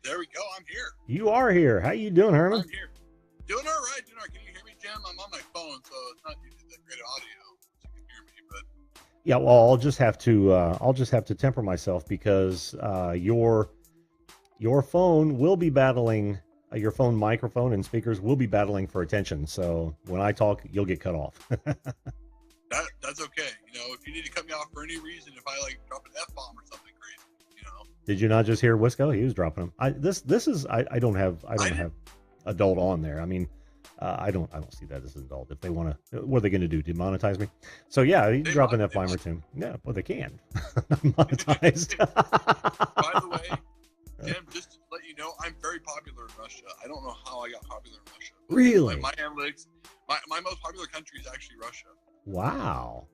There we go. I'm here. You are here. How you doing, Herman? I'm here. Doing all right. Doing all right. Can you hear me, Jim? I'm on my phone, so it's not usually that great audio. So you can hear me, but Yeah. Well, I'll just have to temper myself because your phone will be battling. Your phone microphone and speakers will be battling for attention. So when I talk, you'll get cut off. that's okay. You know, if you need to cut me off for any reason, if I like drop an F-bomb or something crazy, you know. Did you not just hear Wisco? He was dropping them. I don't have adult on there. I mean, I don't see that as an adult. If they want to, what are they going to do? Demonetize me? So yeah, you drop an F-bomb or two. Yeah, well they can. Monetized. By the way, Jim, just to let you know, I'm very popular in Russia. I don't know how I got popular in Russia. Really? My analytics, my most popular country is actually Russia. Wow.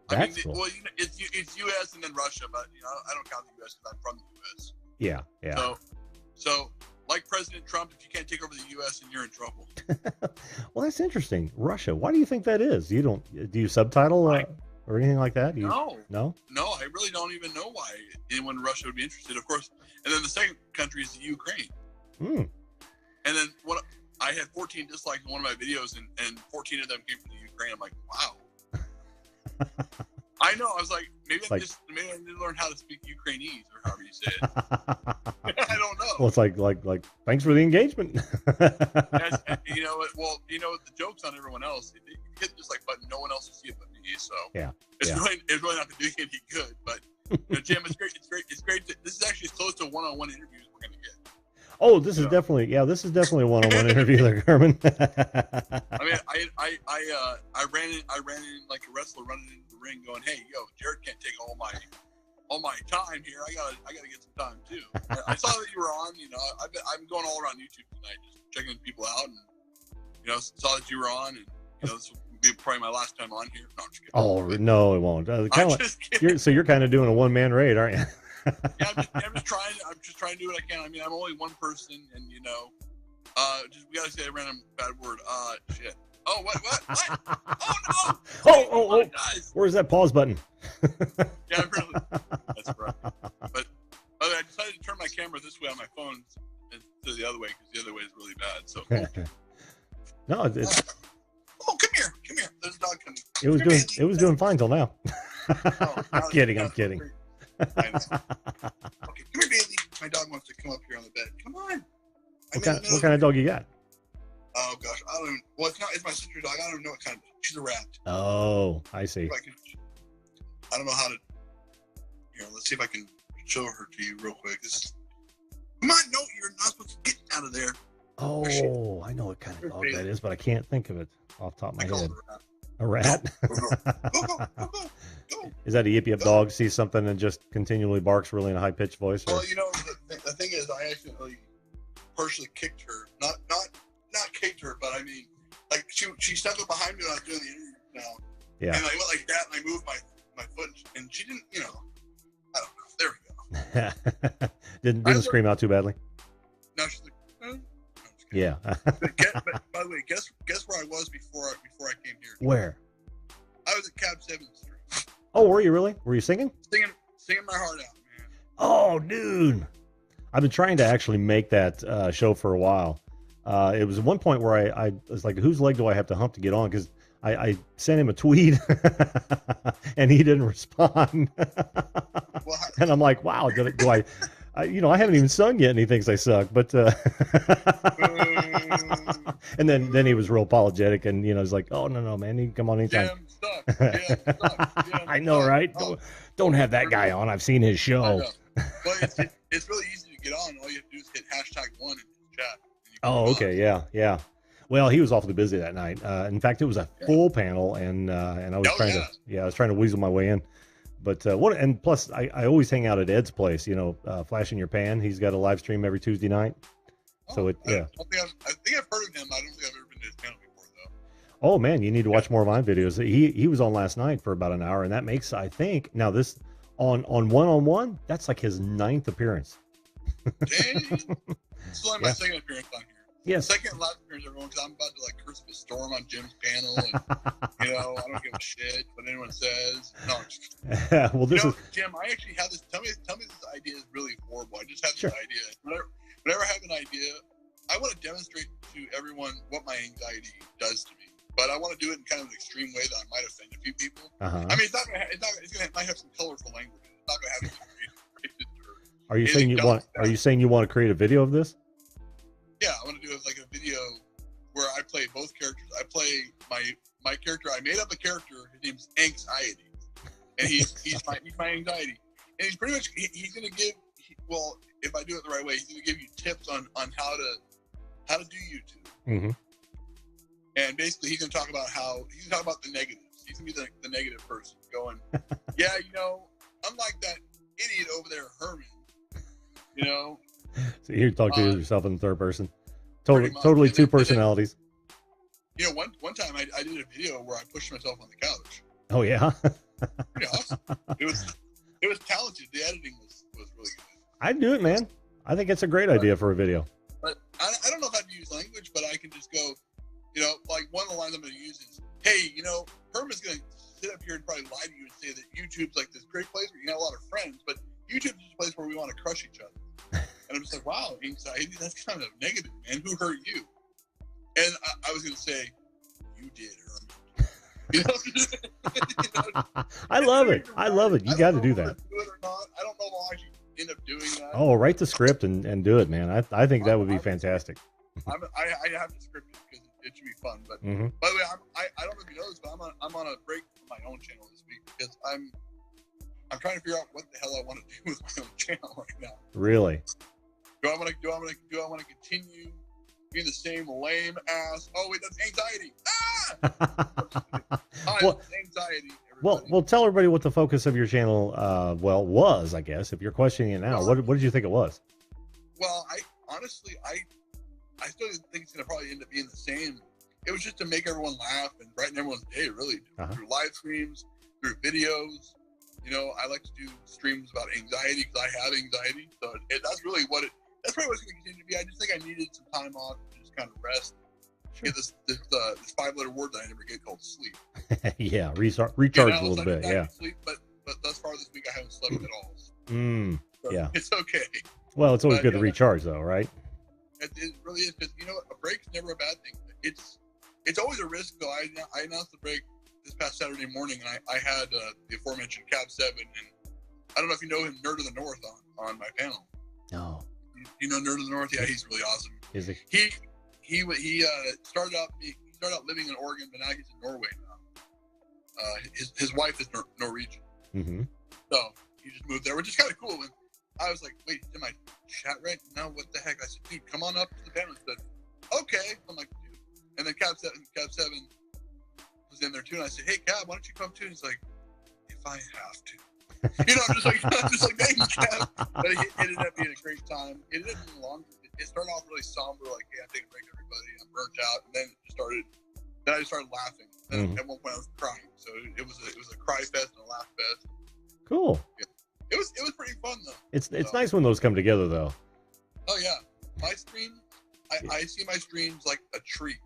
That's cool. Well, you know, it's U.S. and then Russia, but you know, I don't count the U.S. because I'm from the U.S. Yeah, yeah. So like President Trump, if you can't take over the U.S., then you're in trouble. Well, that's interesting. Russia. Why do you think that is? Do you subtitle or anything like that? No. No, I really don't even know why anyone in Russia would be interested. Of course, and then the second country is the Ukraine. And then I had 14 dislikes in one of my videos, and 14 of them came from the Ukraine. I'm like, wow. I know. I was like, maybe I need to learn how to speak Ukrainese or however you say it. I don't know. Well, it's like thanks for the engagement. You know what? Well, you know the joke's on everyone else. If you hit this like button, no one else will see it but me. So yeah, it's really not doing any good. But you know, Jim, it's great. It's great. This is actually as close to one-on-one interviews we're gonna get. Oh, this is definitely a one-on-one interview there, Herman. I mean, I ran in like a wrestler running into the ring, going, "Hey, yo, Jared can't take all my time here. I gotta get some time too." I saw that you were on. You know, I'm going all around YouTube tonight, just checking people out, and you know, saw that you were on, and you know, this will be probably my last time on here. No, I'm just kidding. Oh no, it won't. You're kind of doing a one-man raid, aren't you? Yeah, I'm just trying to do what I can. I mean, I'm only one person, and you know, we gotta say a random bad word. Shit. Oh, what? Oh no! Oh! Where's that pause button? Yeah, really. That's right. But I decided to turn my camera this way on my phone instead of the other way because the other way is really bad. So. No, it's. Oh, come here! There's a dog coming. It was doing fine till now. I'm kidding. I know. Okay, come here, Bailey. My dog wants to come up here on the bed. Come on. What kind of dog you got? Oh gosh, I don't even. Well, it's my sister's dog. I don't even know what kind of. She's a rat. Oh, I see. I don't know how to. You know, let's see if I can show her to you real quick. Come on, no, you're not supposed to get out of there. Oh, I know what kind of dog that is, but I can't think of it off the top of my head. A rat? Go. Is that a yip dog sees something and just continually barks really in a high-pitched voice? Well, you know, the thing is, I accidentally partially kicked her. Not kicked her, but I mean, like she stepped up behind me when I was doing the interview now. Yeah. And I went like that, and I moved my foot, and she didn't, you know, I don't know. There we go. didn't scream out too badly. No, she's like, oh. Yeah. but by the way, guess where I was before I came here. Where? I was at Cab 7th Street. Oh, were you really? Were you singing? Singing my heart out, man. Oh, dude. I've been trying to actually make that show for a while. It was at one point where I was like, whose leg do I have to hump to get on? Because I sent him a tweet and he didn't respond. And I'm like, wow, do I you know, I haven't even sung yet and he thinks I suck, but and then he was real apologetic and you know, he's like, oh no man, you can come on anytime. I know, right? Don't have that guy on. I've seen his show. Well, it's really easy to get on. All you have to do is hit #1 in the chat. Oh, okay, yeah. Well, he was awfully busy that night. In fact, it was a full panel, and I was I was trying to weasel my way in. But and plus, I always hang out at Ed's place. You know, Flash in Your Pan. He's got a live stream every Tuesday night. So I think I've heard of him. I don't think I've ever been to his panel before, though. Oh man, you need to watch more of my videos. He was on last night for about an hour, and that makes, I think, now this on one-on-one, that's like his 9th appearance. Dang. This is only my second appearance on here. Yes. Second and last appearance, everyone, because I'm about to like curse up a storm on Jim's panel, and you know, I don't give a shit what anyone says. No, well, this is Jim. I actually have this. Tell me this idea is really horrible. I just had this idea. whenever I have an idea, I want to demonstrate to everyone what my anxiety does to me. But I want to do it in kind of an extreme way that I might offend a few people. I mean, it's not gonna. It might have some colorful language. It's not gonna have. Are you saying you want? Are you saying you want to create a video of this? Yeah, I want to do it like a video where I play both characters. I play my character. I made up a character. His name's Anxiety, and he's my anxiety. And he's pretty much he's gonna give. Well, if I do it the right way, he's gonna give you tips on how to do YouTube. Mm-hmm. And basically, he's gonna talk about the negatives. He's gonna be the negative person, going, yeah, you know, unlike that idiot over there, Herman. You know. So you talk to yourself in the third person. Totally two personalities. You know, one time I did a video where I pushed myself on the couch. Oh yeah. Pretty awesome. It was talented. The editing was really good. I'd do it, man. I think it's a great idea for a video. But I don't know if I'd use language, but I can just go, you know, like one of the lines I'm going to use is, hey, you know, Herman's going to sit up here and probably lie to you and say that YouTube's like this great place where you can have a lot of friends, but YouTube's just a place where we want to crush each other. And I'm just like, wow, anxiety, that's kind of negative, man. Who hurt you? And I was going to say, you did, Herman. You know? I love it. I love it. You got to do that. Do it or not. I don't know if I'll actually end up doing that. Oh, write the script and do it, man. I think that would be fantastic. I have to script it because it should be fun. But by the way, I don't know if you know this, but I'm on a break from my own channel this week because I'm trying to figure out what the hell I want to do with my own channel right now. Really? Do I want to continue being the same lame ass? Oh wait, that's anxiety. Well, anxiety. Well, tell everybody what the focus of your channel was, I guess. If you're questioning it now, what did you think it was? Well, I honestly still think it's gonna probably end up being the same. It was just to make everyone laugh and brighten everyone's day, really, through live streams, through videos. You know, I like to do streams about anxiety because I have anxiety. So that's really that's probably what it's going to continue to be. I just think I needed some time off to just kind of rest. Get this 5-letter word that I never get called sleep. Yeah, recharge a little bit. Yeah. Sleep, but thus far this week I haven't slept at all. So yeah. it's okay. Well, it's always good to recharge, though, right? It really is, because you know a break's never a bad thing. It's always a risk, though. I announced the break this past Saturday morning, and I had the aforementioned Cab 7, and I don't know if you know him, Nerd of the North, on my panel. No. You know Nerd of the North? Yeah, he's really awesome. Is he? He started out living in Oregon, but now he's in Norway now. His wife is Norwegian. Mm-hmm. So he just moved there, which is kind of cool. And I was like, wait, is my chat right? No, what the heck? I said, dude, come on up to the panel. He said, okay. I'm like, dude. And then Cab 7 was in there too, and I said, hey, Cab, why don't you come too? And he's like, if I have to. You know, I'm just like, thanks, Cab. But it ended up being a great time. It ended up being long. It started off really somber, like, hey, I'm taking a break, everybody. I'm burnt out. And then I just started laughing. And at one point I was crying. So it was a cry fest and a laugh fest. Cool. Yeah. It was pretty fun though. It's nice when those come together though. Oh yeah. My stream, I see my streams like a tree.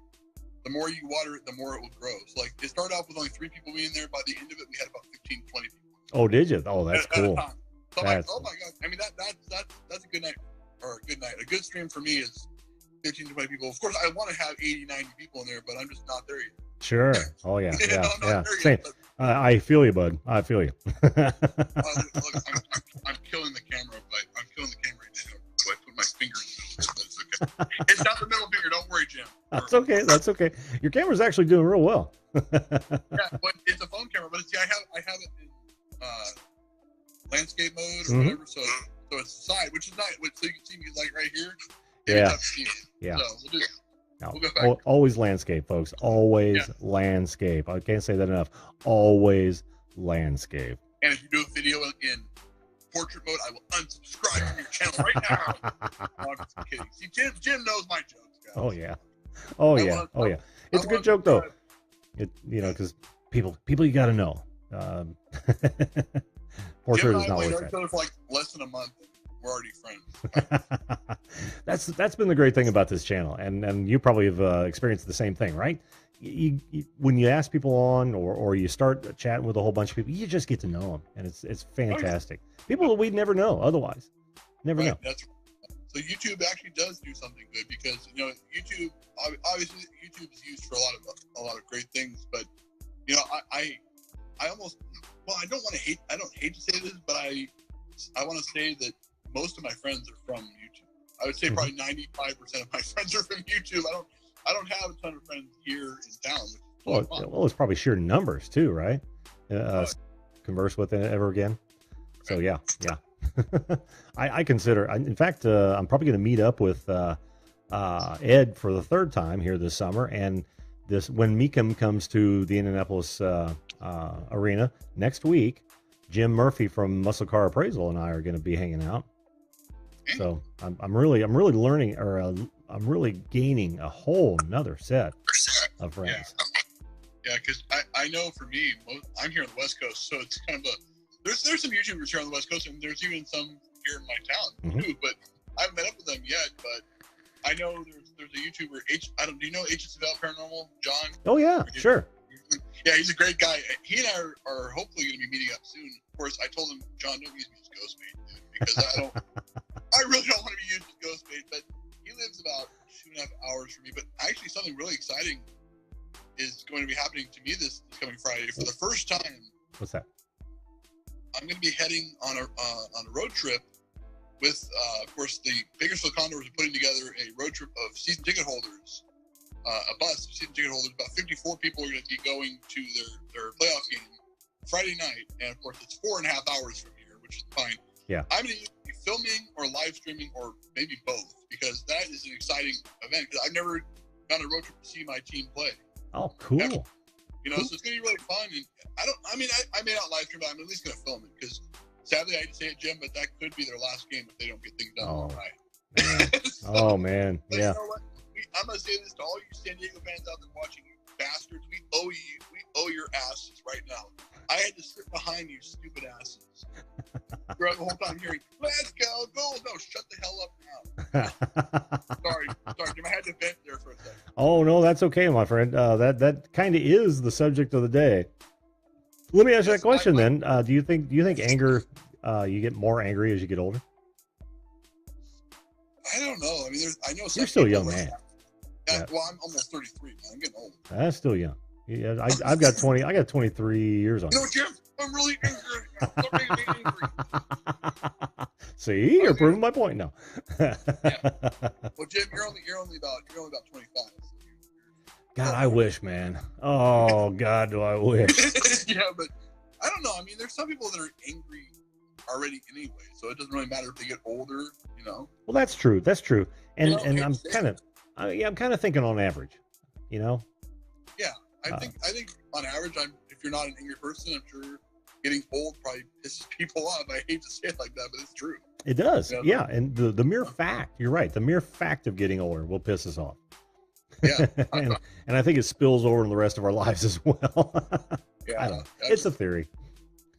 The more you water it, the more it will grow. So like it started off with only 3 people being there. By the end of it, we had about 15, 20 people. Oh, did you? Oh, that's cool. So I'm like, oh my god. I mean that's a good night. Or a good night. A good stream for me is 15 to 20 people. Of course, I want to have 80, 90 people in there, but I'm just not there yet. Sure. Oh yeah. Yeah. Yeah. Same. I feel you, bud. I feel you. Look, I'm killing the camera, but I'm killing the camera right now. So I put my finger in it, but it's okay. It's not the middle finger. Don't worry, Jim. That's okay. That's okay. Your camera's actually doing real well. Yeah, but it's a phone camera. But see, I have it in landscape mode or whatever. So it's the side, which is not. So you can see me like right here. Yeah. Yeah. So we'll do it. No, we'll go back. Always landscape, folks. Always landscape. I can't say that enough. Always landscape. And if you do a video in portrait mode, I will unsubscribe from your channel right now. No, I'm just kidding. See, Jim knows my jokes, guys. Oh yeah. Oh yeah. Oh yeah. It's a good joke though. Because people you got to know. Portrait is not always that. For like less than a month. We're already friends. That's been the great thing about this channel, and you probably have experienced the same thing, right? You when you ask people on, or you start chatting with a whole bunch of people, you just get to know them, and it's fantastic. People that we'd never know otherwise, never know. That's So YouTube actually does do something good because YouTube obviously YouTube is used for a lot of great things, but I almost I don't hate to say this, but I want to say that most of my friends are from YouTube. I would say probably 95% of my friends are from YouTube. I don't have a ton of friends here in town. Well, it's probably sheer numbers too, right? Converse with it ever again. So yeah. I consider. In fact, I'm probably going to meet up with Ed for the third time here this summer, and when Meekum comes to the Indianapolis arena next week, Jim Murphy from Muscle Car Appraisal and I are going to be hanging out. So I'm really learning, or I'm really gaining a whole another set of friends. Yeah, because I know for me, I'm here on the West Coast, so it's kind of there's some YouTubers here on the West Coast, and there's even some here in my town too. But I haven't met up with them yet. But I know there's a YouTuber. Do you know HSL Paranormal, John? Oh yeah, sure. Yeah, he's a great guy. He and I are hopefully going to be meeting up soon. Of course, I told him, John, don't use me as Ghostbait, dude, because I really don't want to be used as Ghostbait. But he lives about 2.5 hours from me. But actually, something really exciting is going to be happening to me this coming Friday for the first time. What's that? I'm going to be heading on a road trip with, of course, the Bakersfield Condors are putting together a road trip of season ticket holders, a bus of season ticket holders. About 54 people are going to be going to their playoff game Friday night, and of course, it's 4.5 hours from here, which is fine. Yeah, I'm going to be filming or live streaming or maybe both, because that is an exciting event. Because I've never gone on a road trip to see my team play. Oh, cool. Ever. So it's going to be really fun. And I may not live stream, but I'm at least going to film it, because sadly, I hate to say it, Jim, but that could be their last game if they don't get things done all right. Oh, man. But yeah. You know what? I'm going to say this to all you San Diego fans out there watching, you bastards. We owe your asses right now. I had to sit behind you, stupid asses. Throughout the whole time hearing, let's go, goals. No, shut the hell up now. Sorry, Jim. I had to vent there for a second. Oh, no, that's okay, my friend. That kind of is the subject of the day. Let me ask you that question then. Do you think anger, you get more angry as you get older? I don't know. I mean, I know you're still a young man. Yeah. Well, I'm almost 33, man. I'm getting old. That's still young. Yeah, I've got 20. I got 23 years on. You know, Jim, I'm really angry right now. Don't make me angry. See, you're proving my point now. Yeah. Well, Jim, you're only about 25. So God, I wish, man. Oh, God, do I wish. Yeah, but I don't know. I mean, there's some people that are angry already anyway, so it doesn't really matter if they get older, Well, that's true. That's true. And I'm kind of thinking on average, Yeah, I think on average, if you're not an angry person, I'm sure getting old probably pisses people off. I hate to say it like that, but it's true. It does. Yeah, and the mere fact, you're right. The mere fact of getting older will piss us off. Yeah, and I think it spills over in the rest of our lives as well. Yeah, it's a theory.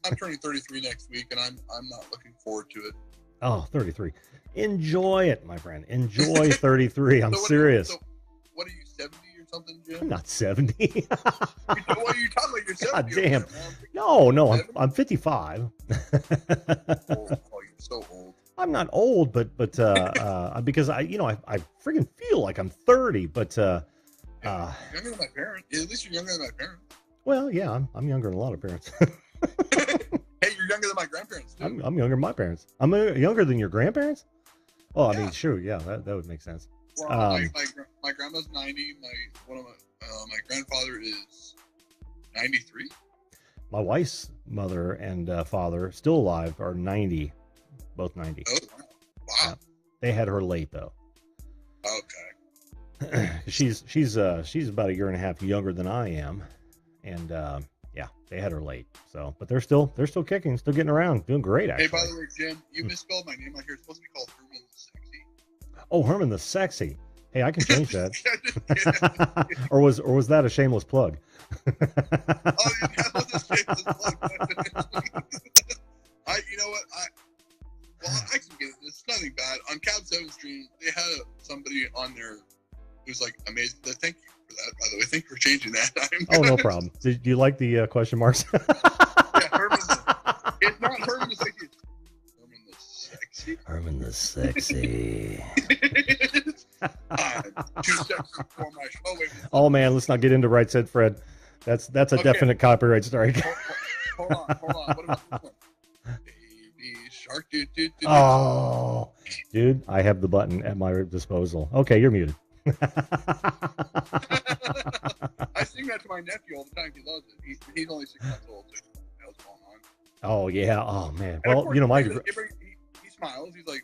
I'm turning 33 next week, and I'm not looking forward to it. Oh, 33. Enjoy it, my friend. Enjoy 33. I'm serious. So what are you, 70 or something, Jim? I'm not 70. Well, you talk like you're 70. God damn. No, I'm 55. Oh, you're so old. I'm not old, but because I freaking feel like I'm 30, but younger than my parents. At least you're younger than my parents. Well, yeah, I'm younger than a lot of parents. Hey, you're younger than my grandparents too. I'm younger than my parents. I'm younger than your grandparents? Oh, I mean, sure, yeah, that would make sense. Well, my grandma's 90. My grandfather is 93. My wife's mother and father, still alive, are 90, both 90. Oh, wow. They had her late though. Okay. she's about a year and a half younger than I am, and yeah, they had her late. So, but they're still kicking, still getting around, doing great. Actually. Hey, by the way, Jim, you misspelled my name out here. It's supposed to be called Herman the Sexy. Oh, Herman the Sexy. Hey, I can change that. or was that a shameless plug? Oh, yeah, that was a shameless plug. You know what? I can get it. It's nothing bad. On Cab 7 stream, they had somebody on there who's like amazing. Thank you for that, by the way. Thank you for changing that. Oh, no problem. Do you like the question marks? Yeah, Herman. It's not Herman the Sexy. It's Herman the Sexy. Herman the sexy. I'm too sexy for my show. Oh, wait, Oh man, let's not get into Right Said Fred. That's a Okay. definite copyright strike. Hold on. What about this one? Baby shark. Oh, dude, I have the button at my disposal. Okay, you're muted. I sing that to my nephew all the time. He loves it. He's only 6 months old, so he knows what's going on. Oh yeah. Oh man. And of Well, course, you know he smiles. He's like,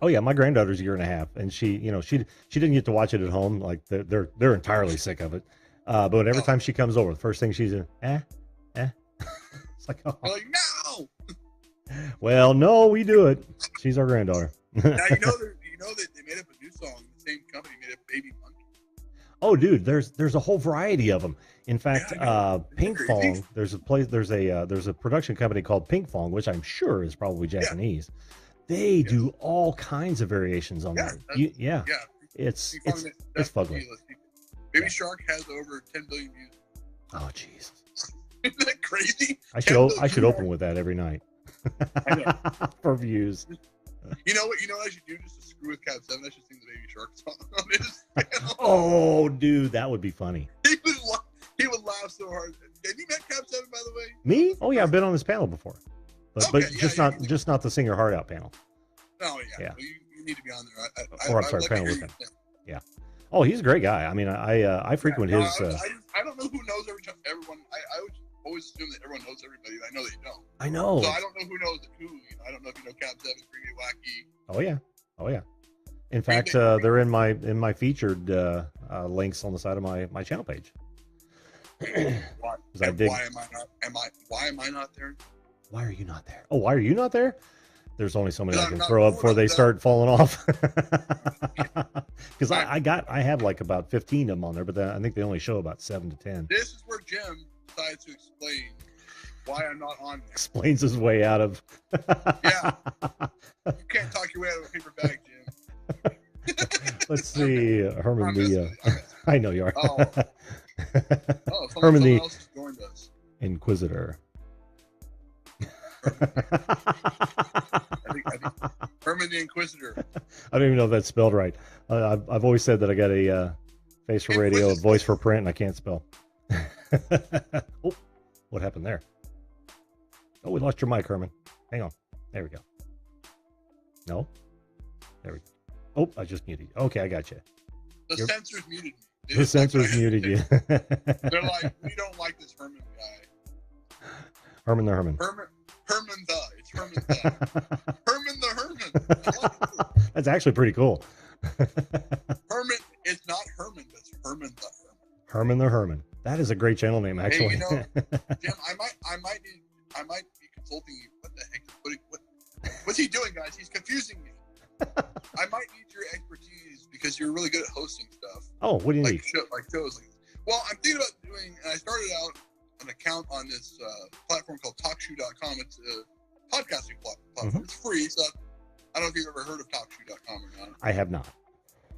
Oh yeah, my granddaughter's a year and a half, and she didn't get to watch it at home. Like they're entirely sick of it. But every time she comes over, the first thing she's it's like, oh. I'm like, no. Well, no, we do it. She's our granddaughter. Now you know that they made up a new song. The same company made up Baby Monkey. Oh, dude, there's a whole variety of them. In fact, Pink Fong. There's a production company called Pink Fong, which I'm sure is probably Japanese. They do all kinds of variations on that. It's fugly. Baby Shark has over 10 billion views. Oh, Jesus. Isn't that crazy? I should open with that every night. I know. For views. You know what I should do just to screw with Cab 7? I should sing the Baby Shark song on his channel. Oh, dude, that would be funny. He would laugh so hard. Have you met Cab 7, by the way? Me? Oh yeah, I've been on this panel before. But just not the Sing Your Heart Out panel. Oh yeah. Well, you need to be on there. I'm sorry, panel with him. Yeah. Oh, he's a great guy. I mean, I frequent his. I don't know who knows everyone. I always assume that everyone knows everybody. I know they don't. I know. So I don't know who knows who. I don't know if you know Cab 7, Pretty Wacky. Oh yeah. In fact, they're in my featured links on the side of my channel page. Why am I not there? Why are you not there? Oh, why are you not there? There's only so many I can throw up before they start falling off. Because I have like about 15 of them on there, but I think they only show about 7 to 10. This is where Jim decides to explain why I'm not on there. Explains his way out of. Yeah. You can't talk your way out of a paper bag, Jim. Let's see, Herman I know you are. Herman the else has joined us. Inquisitor. I think Herman the Inquisitor. I don't even know if that's spelled right. I've always said that I got a face for radio, a voice for print, and I can't spell. Oh, what happened there? Oh, we lost your mic, Herman. Hang on. There we go. No? There we go. Oh, I just muted you. Okay, I got you. The sensors muted me. The sensors muted you. They're like, we don't like this Herman guy. Herman the Herman. It's Herman the. Herman the Herman. That's actually pretty cool. Herman, it's not Herman, but it's Herman the Herman. Herman the Herman. That is a great channel name, actually. Hey, Jim, I might be consulting you. What the heck? What's he doing, guys? He's confusing me. I might need your expertise because you're really good at hosting stuff. Oh, what do you need? Shows like this. Well, I'm thinking about doing, and I started out an account on this platform called TalkShoe.com. It's a podcasting platform. Mm-hmm. It's free, so I don't know if you've ever heard of TalkShoe.com or not. I have not.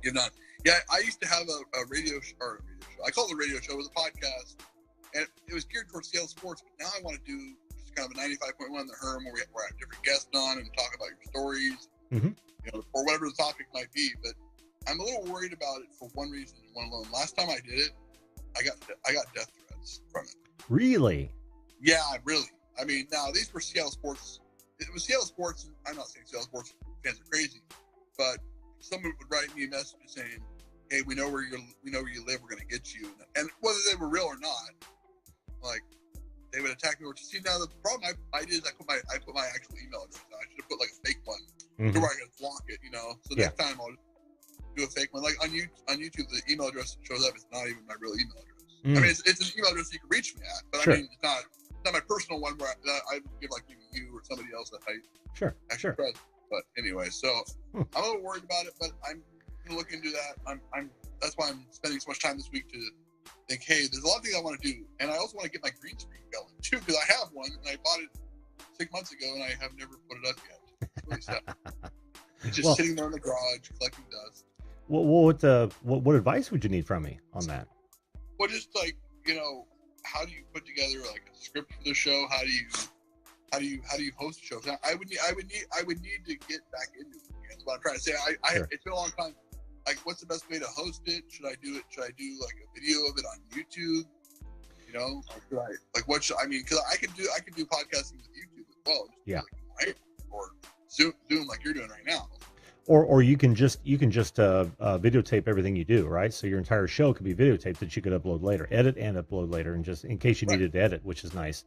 You've not? Yeah, I used to have a radio show. I call it a radio show. It was a podcast, and it was geared towards Seattle sports. But now I want to do just kind of a 95.1 the Herm, where we have different guests on and talk about your stories, or whatever the topic might be. But I'm a little worried about it for one reason and one alone. Last time I did it, I got death threats from it. Really? Yeah, really. I mean, now these were Seattle sports. It was Seattle sports. And I'm not saying Seattle sports fans are crazy, but someone would write me a message saying, "Hey, we know where you live. We're going to get you." And whether they were real or not, like they would attack me. See, now the problem I did is I put my actual email address. I should have put like a fake one to where I could block it. So next time I'll do a fake one. Like on YouTube, the email address that shows up is not even my real email address. I mean, it's an email address you can reach me at, but I mean, it's not my personal one where I give like you or somebody else that I actually press. But anyway, so I'm a little worried about it, but I'm gonna look into that. That's why I'm spending so much time this week to think, hey, there's a lot of things I want to do, and I also want to get my green screen going too, because I have one and I bought it 6 months ago and I have never put it up yet. It's really sad. It's just sitting there in the garage collecting dust. What advice would you need from me on that? Well, just like, how do you put together like a script for the show? How do you how do you host shows? Now, I would need to get back into it. That's what I'm trying to say. Sure. It's been a long time. Like, what's the best way to host it? Should I do like a video of it on YouTube? You know, what should I mean? Because I could do podcasting with YouTube as well. Yeah. Or Zoom like you're doing right now. Or you can just videotape everything you do, right? So your entire show could be videotaped that you could upload later, edit and upload later, and just in case you needed to edit, which is nice.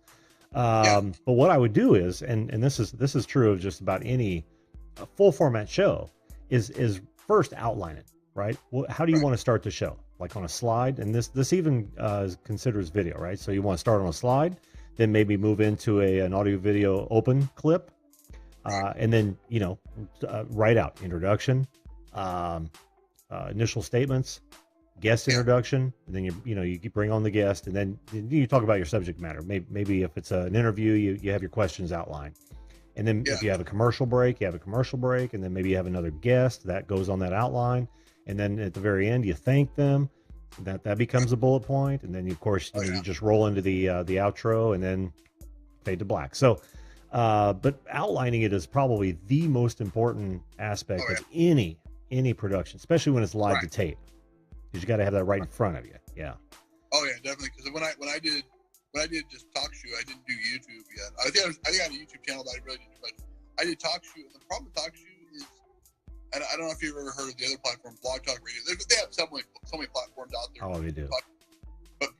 But what I would do is, and this is true of just about any full format show, is first outline it, right? Well, how do you want to start the show? Like on a slide, and this even considers video, right? So you want to start on a slide, then maybe move into an audio video open clip. And then, write out introduction, initial statements, guest introduction, and then you bring on the guest, and then you talk about your subject matter. Maybe if it's an interview, you have your questions outlined, and then if you have a commercial break, and then maybe you have another guest that goes on that outline, and then at the very end you thank them. That becomes a bullet point, and then of course you just roll into the outro, and then fade to black. So. But outlining it is probably the most important aspect of any production, especially when it's live to tape, because you got to have that right in front of you. Yeah. Oh yeah, definitely. Because when I did just talk show, I didn't do YouTube yet. I think I had a YouTube channel, but I really didn't. But I did talk show. And the problem with talk show is, and I don't know if you've ever heard of the other platform, Blog Talk Radio. They have so many platforms out there. Oh, they do. But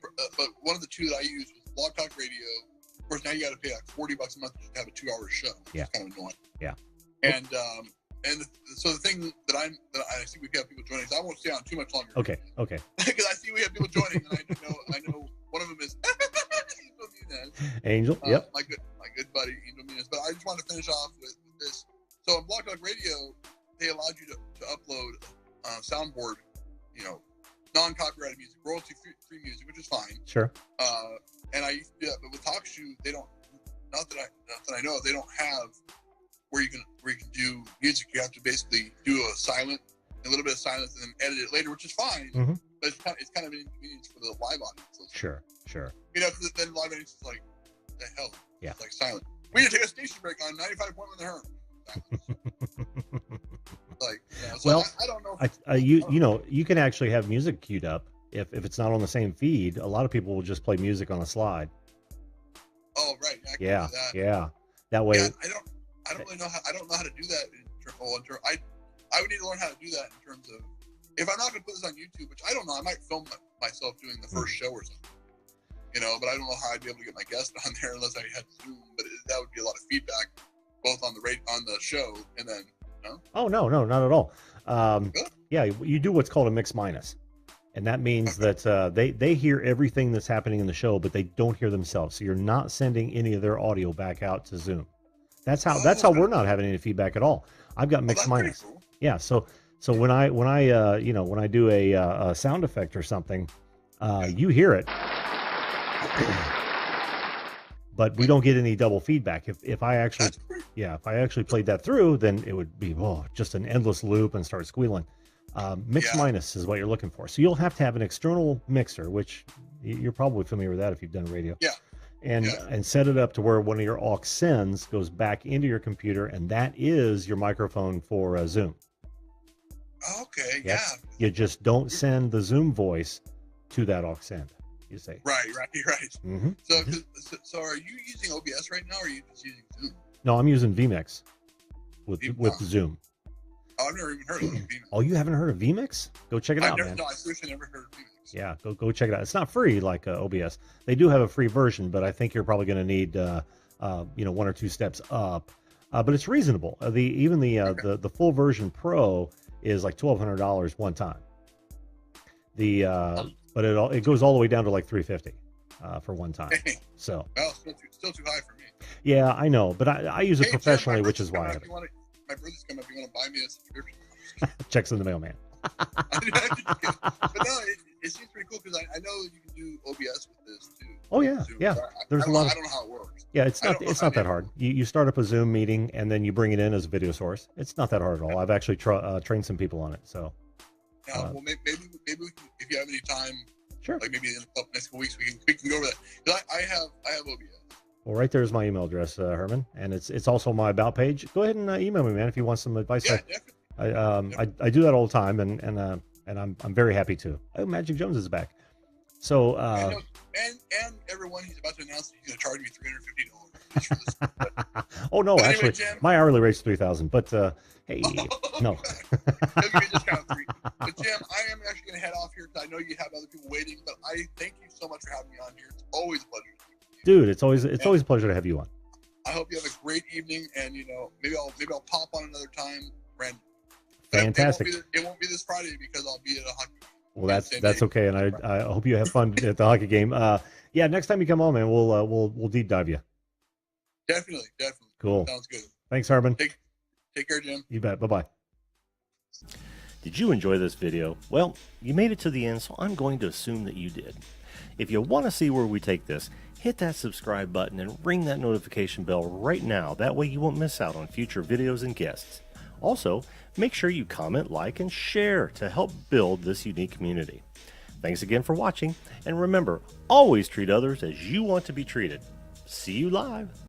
one of the two that I used was Blog Talk Radio. Of course, now you got to pay like $40 a month to have a 2-hour show. Yeah, it's kind of annoying. Yeah, and so the thing that I see we have people joining, so I won't stay on too much longer. Okay. Because I see we have people joining, and I know one of them is Angel. Yep. My good buddy Angel Minas. But I just wanted to finish off with this. So on Blog Talk Radio, they allowed you to upload soundboard, non-copyrighted music, royalty-free music, which is fine. Sure. And I used to do that, but with TalkShoe, they don't. Not that I know, they don't have where you can do music. You have to basically do a little bit of silence, and then edit it later, which is fine. Mm-hmm. But it's kind of an inconvenience for the live audience. Sure. Because then live audience is like, the hell? Yeah. It's like silent. We need to take a station break on 95.1 the Herman. So I don't know. You can actually have music queued up if it's not on the same feed. A lot of people will just play music on a slide. Oh right. Yeah. That way. Yeah, I don't really know how. I don't know how to do that. I would need to learn how to do that in terms of, if I'm not going to put this on YouTube, which I don't know. I might film myself doing the first show or something. But I don't know how I'd be able to get my guest on there unless I had Zoom. But that would be a lot of feedback, both on the show and then. No? Oh no, not at all. Yeah, you do what's called a mix minus, and that means that they hear everything that's happening in the show, but they don't hear themselves. So you're not sending any of their audio back out to Zoom. That's how we're not having any feedback at all. I've got mix minus. Cool. Yeah, so when I do a sound effect or something, you hear it. But we don't get any double feedback. If I actually played that through, then it would be just an endless loop and start squealing. Mix minus is what you're looking for. So you'll have to have an external mixer, which you're probably familiar with that if you've done radio. Yeah. And set it up to where one of your aux sends goes back into your computer, and that is your microphone for Zoom. Okay. Yep. Yeah. You just don't send the Zoom voice to that aux send. You say. Right. Mm-hmm. So are you using OBS right now, or are you just using Zoom? No, I'm using vMix with Zoom. Oh, I've never even heard of vMix. Oh, you haven't heard of vMix? Go check it out, man. No, I seriously never heard of vMix. Yeah, go check it out. It's not free like OBS. They do have a free version, but I think you're probably going to need 1 or 2 steps up. But it's reasonable. The full version Pro is like $1,200 one time. But it goes all the way down to like $350 for one time. So still too high for me. Yeah, I know, but I use it professionally, which is why I have it. My brother's coming up. You want to buy me a subscription? Checks in the mail, man. But no, it seems pretty cool because I know you can do OBS with this too. Oh yeah, Zoom. Yeah. There's a lot. I don't know how it works. Yeah, it's not that hard. You start up a Zoom meeting and then you bring it in as a video source. It's not that hard at all. I've actually trained some people on it. So. Well, maybe we can, if you have any time, sure. Like maybe in the next couple weeks we can go over that. I have OBS. Well, right there's my email address, Herman, and it's also my about page. Go ahead and email me, man, if you want some advice. Yeah, definitely. I do that all the time, and I'm very happy to. Oh, Magic Jones is back. So and everyone, he's about to announce that he's going to charge me $350 for this. Oh no, but actually, anyway, Jim, my hourly rate's 3,000. But hey, no. He'll give you a discount of 3. But Jim, I am actually going to head off here because I know you have other people waiting. But I thank you so much for having me on here. It's always a pleasure. Dude, it's always a pleasure to have you on. I hope you have a great evening, and maybe I'll pop on another time, Brandon. Fantastic. It won't be this Friday because I'll be at a hockey game. Well, that's okay, and I hope you have fun at the hockey game. Yeah, next time you come on, man, we'll deep dive you. Definitely. Cool. Sounds good. Thanks, Herman. Take care, Jim. You bet. Bye-bye. Did you enjoy this video? Well, you made it to the end, so I'm going to assume that you did. If you want to see where we take this, hit that subscribe button and ring that notification bell right now. That way you won't miss out on future videos and guests. Also, make sure you comment, like, and share to help build this unique community. Thanks again for watching, and remember, always treat others as you want to be treated. See you live.